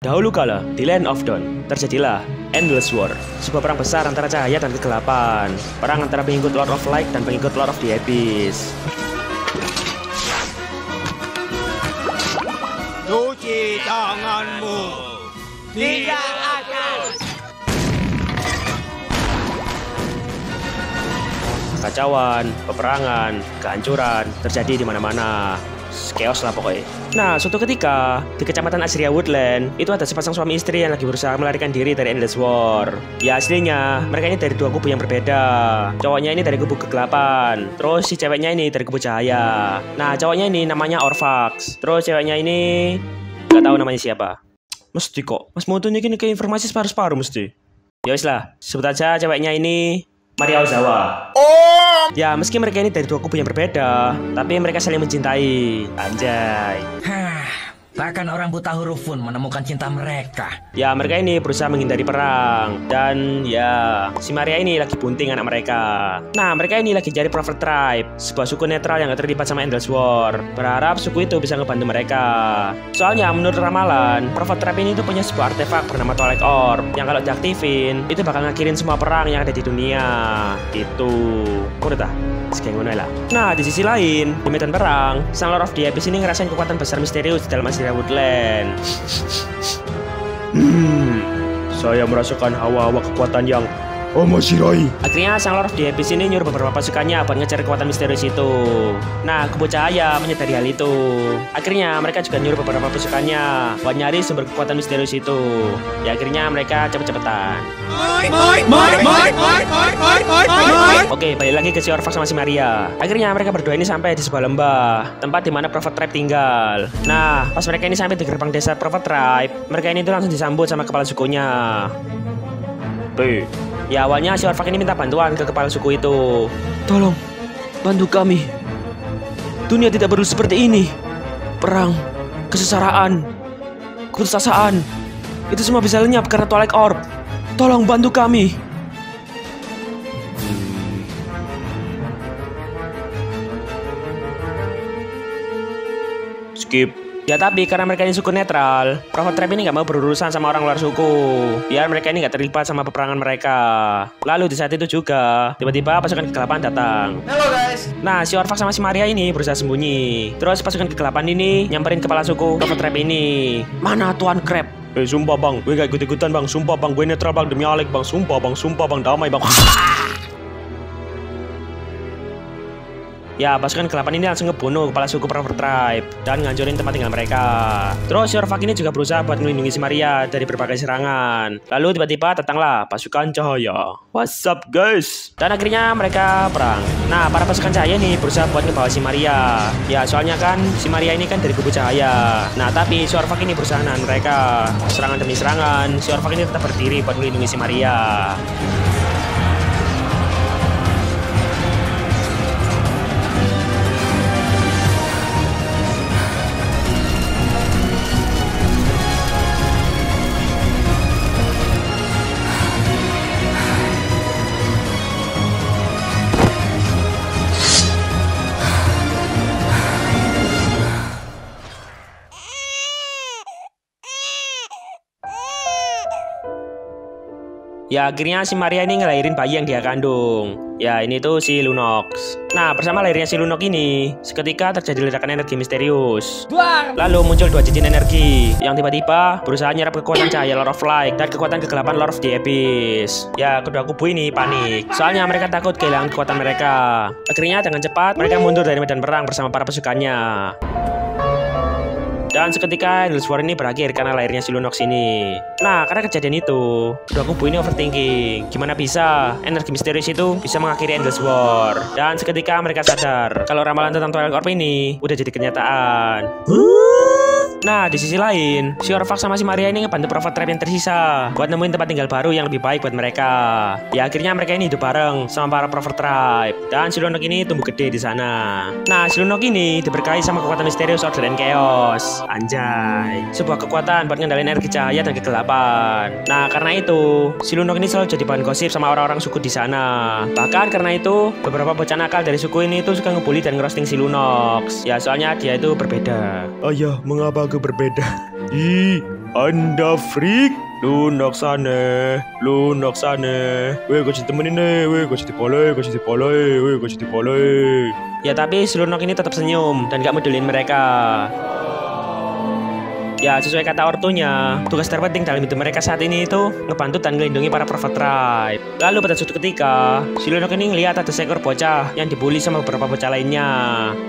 Dahulu kala, di Land of Dawn, terjadilah Endless War, sebuah perang besar antara cahaya dan kegelapan. Perang antara pengikut Lord of Light dan pengikut Lord of the Abyss. Cuci tanganmu. Tidak akan. Kacauan, peperangan, kehancuran terjadi di mana-mana. Chaos lah pokoknya. Nah, suatu ketika di kecamatan Azria Woodland itu ada sepasang suami istri yang lagi berusaha melarikan diri dari Endless War. Ya aslinya mereka ini dari dua kubu yang berbeda. Cowoknya ini dari kubu kegelapan, terus si ceweknya ini dari kubu cahaya. Nah, cowoknya ini namanya Orfax, terus ceweknya ini nggak tahu namanya siapa. Mesti kok, Mas mau tunjukin ke informasi separuh-separuh mesti. Ya wis lah, sebut aja ceweknya ini Maria Ozawa. Ya, meski mereka ini dari dua kubu yang berbeda, tapi mereka saling mencintai. Anjay. Bahkan orang buta huruf pun menemukan cinta mereka. Ya, mereka ini berusaha menghindari perang. Dan ya, si Maria ini lagi bunting anak mereka. Nah, mereka ini lagi cari Prophet Tribe, sebuah suku netral yang gak terlibat sama Endless War. Berharap suku itu bisa ngebantu mereka. Soalnya menurut ramalan, Prophet Tribe ini tuh punya sebuah artefak bernama Twilight Orb, yang kalau diaktifin, itu bakal ngakhirin semua perang yang ada di dunia. Gitu. Udah dah. Lah. Nah, di sisi lain, di medan perang, sang Lord of the Abyss ini ngerasain kekuatan besar misterius di dalam Azria Woodland. Saya merasakan hawa-hawa kekuatan yang Shirai. Akhirnya sang Lord of the Abyss ini nyuruh beberapa pasukannya buat ngejar kekuatan misterius itu. Nah, kubu cahaya menyadari hal itu. Akhirnya mereka juga nyuruh beberapa pasukannya buat nyari sumber kekuatan misterius itu. Ya akhirnya mereka cepet-cepetan. Oke, balik lagi ke si Orfax sama si Maria. Akhirnya mereka berdua ini sampai di sebuah lembah, tempat di mana Prophet Tribe tinggal. Nah, pas mereka ini sampai di gerbang desa Prophet Tribe, mereka ini tuh langsung disambut sama kepala sukunya. Ya awalnya si Orfax ini minta bantuan ke kepala suku itu. Tolong, bantu kami. Dunia tidak perlu seperti ini. Perang, kesesaraan, keputusasaan, itu semua bisa lenyap karena Twilight Orb. Tolong bantu kami. Skip. Ya tapi karena mereka ini suku netral, Prophet Tribe ini gak mau berurusan sama orang luar suku, biar mereka ini gak terlibat sama peperangan mereka. Lalu di saat itu juga tiba-tiba pasukan kegelapan datang. Halo guys. Nah, si Orfax sama si Maria ini berusaha sembunyi. Terus pasukan kegelapan ini nyamperin kepala suku Prophet Tribe ini. Mana Tuan Crab? Sumpah bang, gue gak ikut-ikutan bang. Sumpah bang, gue netral bang, demi Alek bang. Sumpah bang, damai bang. Ya, pasukan kegelapan ini langsung ngebunuh kepala suku Prophet Tribe dan ngancurin tempat tinggal mereka. Terus si Orfax ini juga berusaha buat melindungi si Maria dari berbagai serangan. Lalu tiba-tiba datanglah pasukan cahaya. What's up guys? Dan akhirnya mereka perang. Nah, para pasukan cahaya ini berusaha buat ngebawa si Maria. Ya, soalnya kan si Maria ini kan dari kubu cahaya. Nah, tapi si Orfax ini berusaha nahan mereka. Serangan demi serangan, si Orfax ini tetap berdiri buat melindungi si Maria. Ya akhirnya si Maria ini ngelahirin bayi yang dia kandung. Ya ini tuh si Lunox. Nah bersama lahirnya si Lunox ini, seketika terjadi ledakan energi misterius. Lalu muncul dua cincin energi yang tiba-tiba berusaha nyerap kekuatan cahaya Lord of Light dan kekuatan kegelapan Lord of the Abyss. Ya kedua kubu ini panik, soalnya mereka takut kehilangan kekuatan mereka. Akhirnya dengan cepat mereka mundur dari medan perang bersama para pasukannya. Dan seketika Endless War ini berakhir karena lahirnya si Lunox ini. Nah, karena kejadian itu, kedua kubu ini overthinking. Gimana bisa energi misterius itu bisa mengakhiri Endless War? Dan seketika mereka sadar kalau ramalan tentang Twilight Orb ini udah jadi kenyataan. Nah, di sisi lain, si Orfax sama si Maria ini ngebantu Prophet Tribe yang tersisa buat nemuin tempat tinggal baru yang lebih baik buat mereka. Ya, akhirnya mereka ini hidup bareng sama para Prophet Tribe. Dan si Lunox ini tumbuh gede di sana. Nah, si Lunox ini diberkahi sama kekuatan misterius Order and Chaos. Anjay, sebuah kekuatan buat ngendalin energi cahaya dan kegelapan. Nah, karena itu, si Lunox ini selalu jadi bahan gosip sama orang-orang suku di sana. Bahkan karena itu, beberapa bocah nakal dari suku ini tuh suka ngebully dan ngerosting si Lunox. Ya, soalnya dia itu berbeda. Ayah, mengapa aku berbeda? Ih, Anda freak. Lunox sana. Weh, gue temenin nih. Weh, gue dipolai. Ya tapi si Lunox ini tetap senyum dan gak medulin mereka. Ya sesuai kata ortunya, tugas terpenting dalam hidup mereka saat ini itu ngebantu dan melindungi para Prophet Tribe. Lalu pada suatu ketika, si Lunox ini ngeliat ada seekor bocah yang dibully sama beberapa bocah lainnya.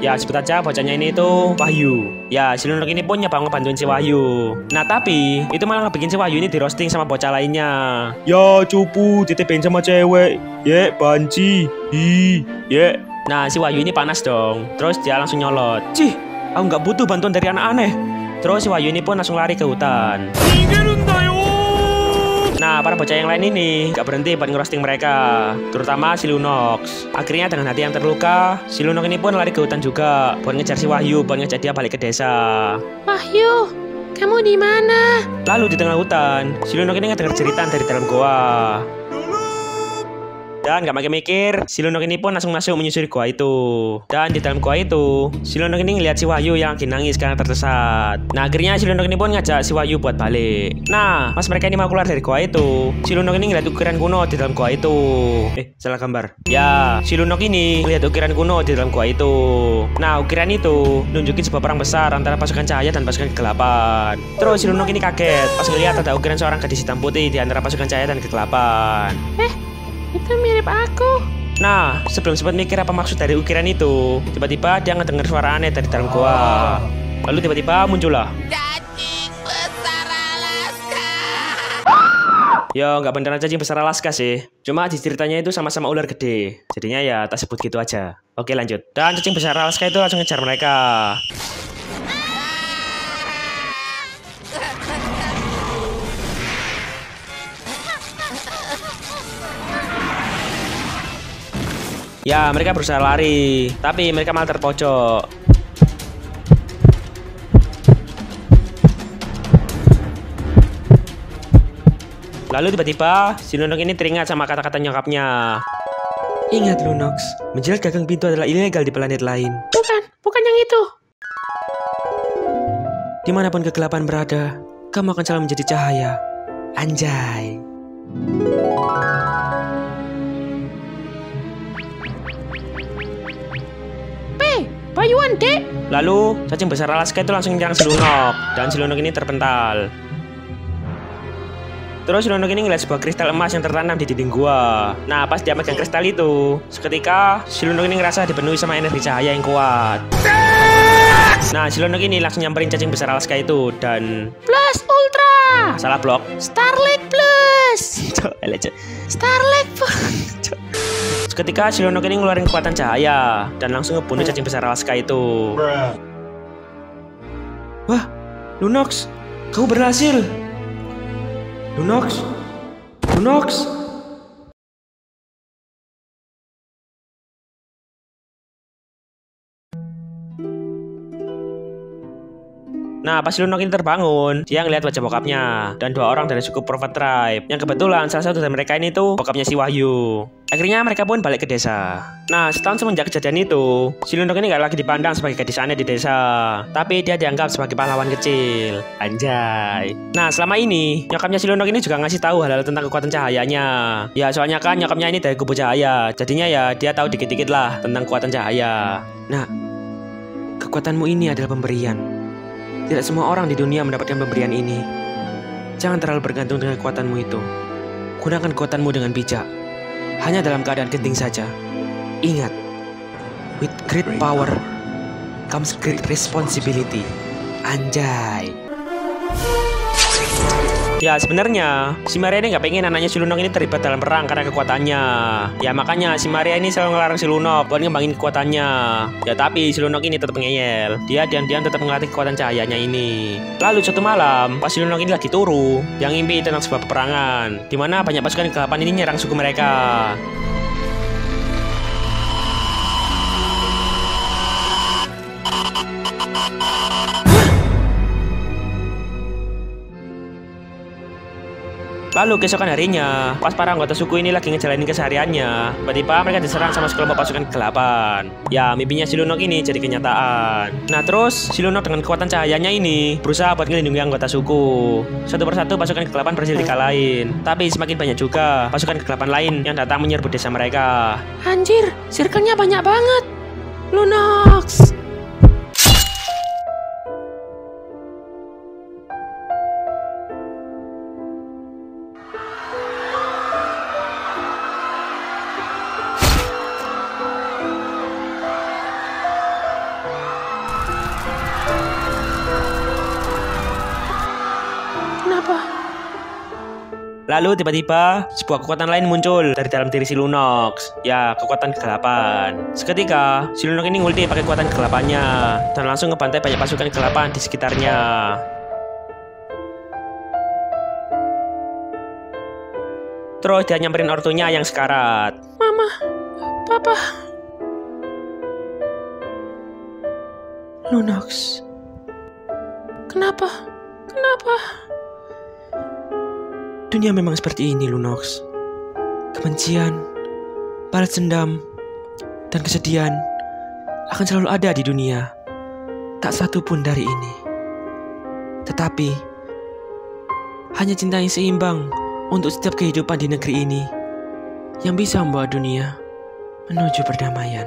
Ya sebut aja bocahnya ini itu Wahyu. Ya si Lunox ini pun nyoba ngebantuin si Wahyu. Nah tapi itu malah ngebikin si Wahyu ini di roasting sama bocah lainnya. Ya cupu, ditebeng sama cewek. Ye banci. Ye. Nah si Wahyu ini panas dong. Terus dia langsung nyolot. Cih, aku nggak butuh bantuan dari anak aneh. Terus si Wahyu ini pun langsung lari ke hutan. Nah, para bocah yang lain ini gak berhenti buat ngerosting mereka, terutama si Lunox. Akhirnya dengan hati yang terluka, si Lunox ini pun lari ke hutan juga buat ngejar si Wahyu, buat ngejak dia balik ke desa. Wahyu, kamu di mana? Lalu di tengah hutan, si Lunox ini ngedenger cerita dari dalam goa. Dan gak makin mikir, si Lunox ini pun langsung masuk menyusuri gua itu. Dan di dalam gua itu, si Lunox ini ngeliat si Wahyu yang lagi nangis karena tersesat. Nah akhirnya si Lunox ini pun ngajak si Wahyu buat balik. Nah pas mereka ini mau keluar dari gua itu, si Lunox ini ngeliat ukiran kuno di dalam gua itu. Salah gambar. Ya, si Lunox ini ngeliat ukiran kuno di dalam gua itu. Nah ukiran itu nunjukin sebuah perang besar antara pasukan cahaya dan pasukan kegelapan. Terus si Lunox ini kaget pas ngeliat ada ukiran seorang gadis hitam putih di antara pasukan cahaya dan kegelapan. Itu mirip aku. Nah, sebelum sempat mikir apa maksud dari ukiran itu, tiba-tiba dia ngedenger suara aneh dari dalam goa. Lalu tiba-tiba muncullah Cacing besar Alaska. Ya, nggak beneran cacing besar Alaska sih. Cuma di ceritanya itu sama-sama ular gede. Jadinya ya tak sebut gitu aja. Oke lanjut. Dan cacing besar Alaska itu langsung ngejar mereka. Ya, mereka berusaha lari, tapi mereka malah terpojok. Lalu tiba-tiba, si Lunox ini teringat sama kata-kata nyokapnya. Ingat Lunox, menjilat gagang pintu adalah ilegal di planet lain. Bukan yang itu. Dimanapun kegelapan berada, kamu akan selalu menjadi cahaya. Anjay. Payuan, Dek. Lalu, cacing besar Alaska itu langsung menyerang si Lunox, dan si Lunox ini terpental. Terus si Lunox ini ngeliat sebuah kristal emas yang tertanam di dinding gua. Nah, pas dia megang kristal itu, seketika si Lunox ini ngerasa dipenuhi sama energi cahaya yang kuat. Nah, si Lunox ini langsung nyamperin cacing besar Alaska itu dan Plus Ultra. salah blok. Starlight Plus. Starlight Plus. Seketika si Lunox ini ngeluarin kekuatan cahaya dan langsung ngebunuh cacing besar Alaska itu. Wah, Lunox, kamu berhasil. Lunox. Nah, pas Lunox ini terbangun, dia ngeliat wajah bokapnya dan dua orang dari suku Prophet Tribe. Yang kebetulan salah satu dari mereka ini tuh bokapnya si Wahyu. Akhirnya mereka pun balik ke desa. Nah, setahun semenjak kejadian itu, si Lunox ini gak lagi dipandang sebagai gadis aneh di desa, tapi dia dianggap sebagai pahlawan kecil. Anjay. Nah, selama ini nyokapnya si Lunox ini juga ngasih tahu hal-hal tentang kekuatan cahayanya. Ya, soalnya kan nyokapnya ini dari kubu cahaya, jadinya ya dia tahu dikit-dikit lah tentang kekuatan cahaya. Nah, kekuatanmu ini adalah pemberian. Tidak semua orang di dunia mendapatkan pemberian ini. Jangan terlalu bergantung dengan kekuatanmu itu. Gunakan kekuatanmu dengan bijak. Hanya dalam keadaan genting saja. Ingat, with great power comes great responsibility. Anjay. Ya sebenarnya si Maria ini nggak pengen anaknya si Lunox ini terlibat dalam perang karena kekuatannya. Ya makanya si Maria ini selalu ngelarang si Lunox buat ngembangin kekuatannya. Ya tapi si Lunox ini tetap ngeyel. Dia diam-diam tetap ngelatih kekuatan cahayanya ini. Lalu suatu malam pas si Lunox ini lagi turu, yang ngimpi tentang sebuah peperangan di mana banyak pasukan kegelapan ini nyerang suku mereka. Lalu keesokan harinya, pas para anggota suku ini lagi ngejalanin kesehariannya, tiba-tiba mereka diserang sama sekelompok pasukan kegelapan. Ya, mimpinya si Lunok ini jadi kenyataan. Nah terus, si Lunok dengan kekuatan cahayanya ini berusaha buat ngelindungi anggota suku. Satu persatu pasukan kegelapan berhasil dikalahin. Tapi semakin banyak juga pasukan kegelapan lain yang datang menyerbu desa mereka. Anjir, circle-nya banyak banget. Lunox. Kenapa? Lalu tiba-tiba sebuah kekuatan lain muncul dari dalam diri si Lunox. Ya, kekuatan kegelapan. Seketika, si Lunox ini ngulti pakai kekuatan kegelapannya dan langsung ngebantai banyak pasukan kegelapan di sekitarnya. Terus dia nyamperin ortunya yang sekarat. Mama, Papa. Lunox. Kenapa? Kenapa? Dunia memang seperti ini, Lunox. Kebencian, balas dendam, dan kesedihan akan selalu ada di dunia. Tak satu pun dari ini. Tetapi, hanya cinta yang seimbang untuk setiap kehidupan di negeri ini yang bisa membawa dunia menuju perdamaian.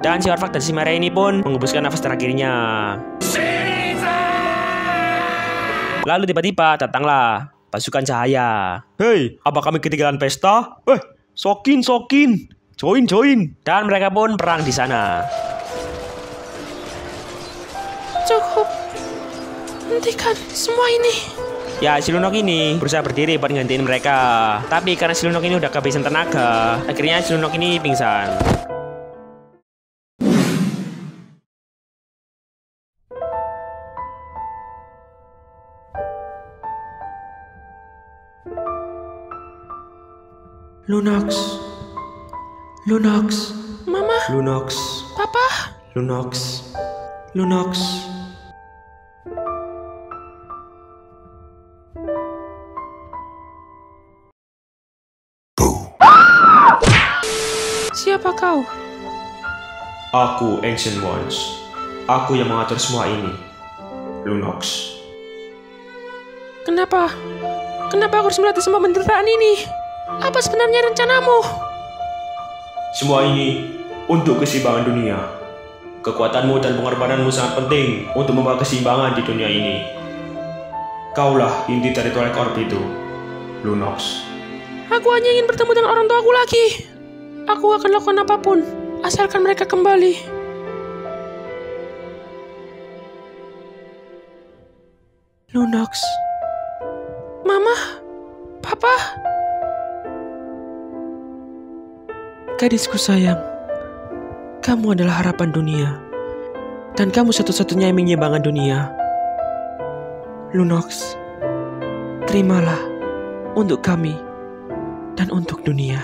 Dan si Orfak dan si Mary ini pun menghembuskan nafas terakhirnya. Lalu tiba-tiba datanglah pasukan cahaya. Hei, apa kami ketinggalan pesta? Sokin. Join. Dan mereka pun perang di sana. Cukup. Hentikan semua ini. Ya, si Lunok ini berusaha berdiri buat ngantiin mereka. Tapi karena si Lunok ini udah kehabisan tenaga, akhirnya si Lunok ini pingsan. Lunox. Mama, Lunox. Papa. Lunox. Siapa kau? Aku Ancient Ones. Aku yang mengatur semua ini. Lunox. Kenapa aku harus melatih semua penderitaan ini? Apa sebenarnya rencanamu? Semua ini untuk keseimbangan dunia. Kekuatanmu dan pengorbananmu sangat penting untuk membawa keseimbangan di dunia ini. Kaulah inti dari Twilight Orb itu, Lunox. Aku hanya ingin bertemu dengan orang tuaku lagi. Aku akan lakukan apapun, asalkan mereka kembali. Lunox. Mama, Papa. Gadisku sayang, kamu adalah harapan dunia, dan kamu satu-satunya yang menyeimbangkan dunia. Lunox, terimalah untuk kami dan untuk dunia.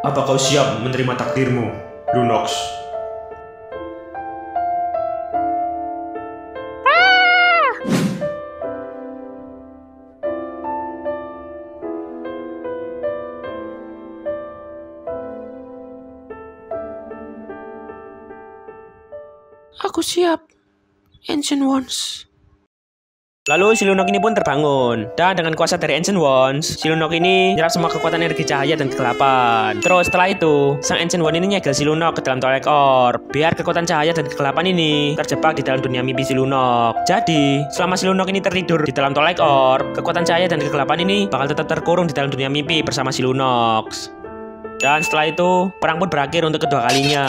Apa kau siap menerima takdirmu, Lunox? Aku siap, Ancient Ones. Lalu si Lunok ini pun terbangun. Dan dengan kuasa dari Ancient Ones, si Lunok ini menyerap semua kekuatan energi cahaya dan kegelapan. Terus setelah itu, sang Ancient One ini nyegel si Lunok ke dalam Twilight Orb, biar kekuatan cahaya dan kegelapan ini terjebak di dalam dunia mimpi si Lunok. Jadi, selama si Lunok ini tertidur di dalam Twilight Orb, kekuatan cahaya dan kegelapan ini bakal tetap terkurung di dalam dunia mimpi bersama si Lunox. Dan setelah itu, perang pun berakhir untuk kedua kalinya.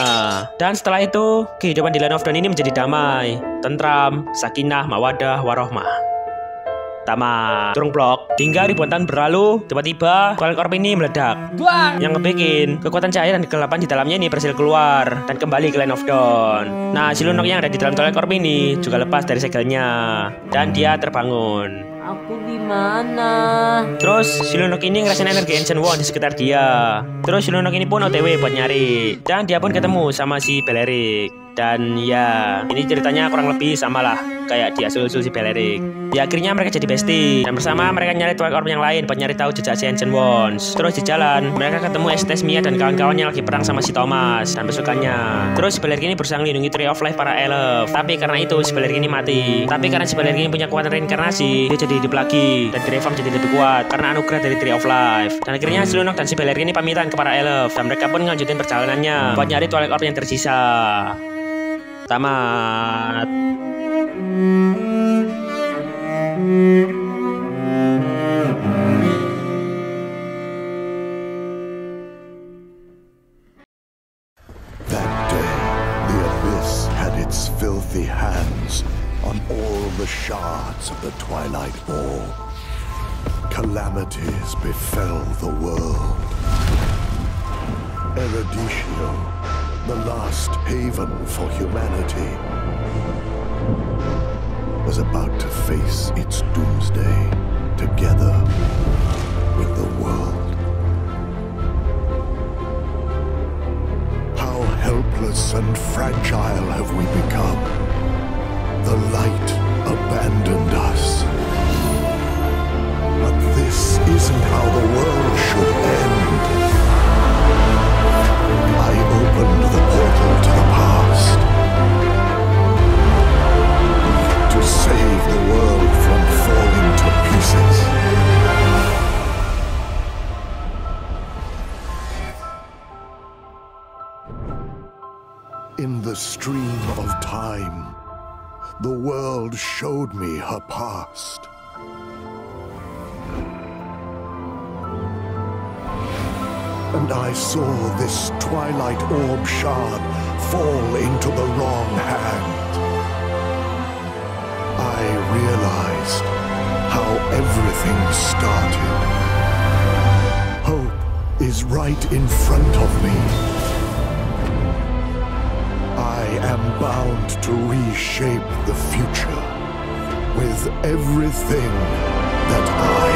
Dan setelah itu, kehidupan di Land of Dawn ini menjadi damai, tentram, sakinah, mawadah, warohmah. Tamat. Turung blok. Hingga ribuan tahun berlalu, tiba-tiba Twilight Orb ini meledak. Yang ngebikin kekuatan cahaya dan kegelapan di dalamnya ini berhasil keluar dan kembali ke Land of Dawn. Nah, si Lunok yang ada di dalam Twilight Orb ini juga lepas dari segelnya dan dia terbangun. Aku di mana? Terus si Lunok ini ngerasain energi Ancient One di sekitar dia. Terus si Lunok ini pun OTW buat nyari. Dan dia pun ketemu sama si Balerik. Dan ya, ini ceritanya kurang lebih sama lah kayak di Asul-Usul si Balerik. Ya akhirnya mereka jadi bestie. Dan bersama mereka nyari Twilight Orb yang lain buat nyari tahu jejak si Ancient Ones. Terus di jalan, mereka ketemu Estes, Mia dan kawan-kawannya lagi perang sama si Thomas dan pasukannya. Terus si Balerik ini berusaha melindungi Tree of Life para elf. Tapi karena itu si Balerik ini mati. Tapi karena si Balerik ini punya kekuatan reinkarnasi, dia jadi hidup lagi. Dan Greyfarm jadi lebih kuat karena anugerah dari Tree of Life. Dan akhirnya si Lunok dan si Balerik ini pamitan ke para elf. Dan mereka pun ngelanjutin perjalanannya buat nyari Twilight Orb yang tersisa. Tamat. That day, the Abyss had its filthy hands on all the shards of the Twilight Orb. Calamities befell the world. Eruditio, the last haven for humanity, was about to face its doomsday together with the world. How helpless and fragile have we become. The light abandoned us. But this isn't how the world should end. I opened the portal to the past to save the world from falling to pieces. In the stream of time, the world showed me her past. And I saw this Twilight Orb shard fall into the wrong hand. I realized how everything started. Hope is right in front of me. I am bound to reshape the future with everything that I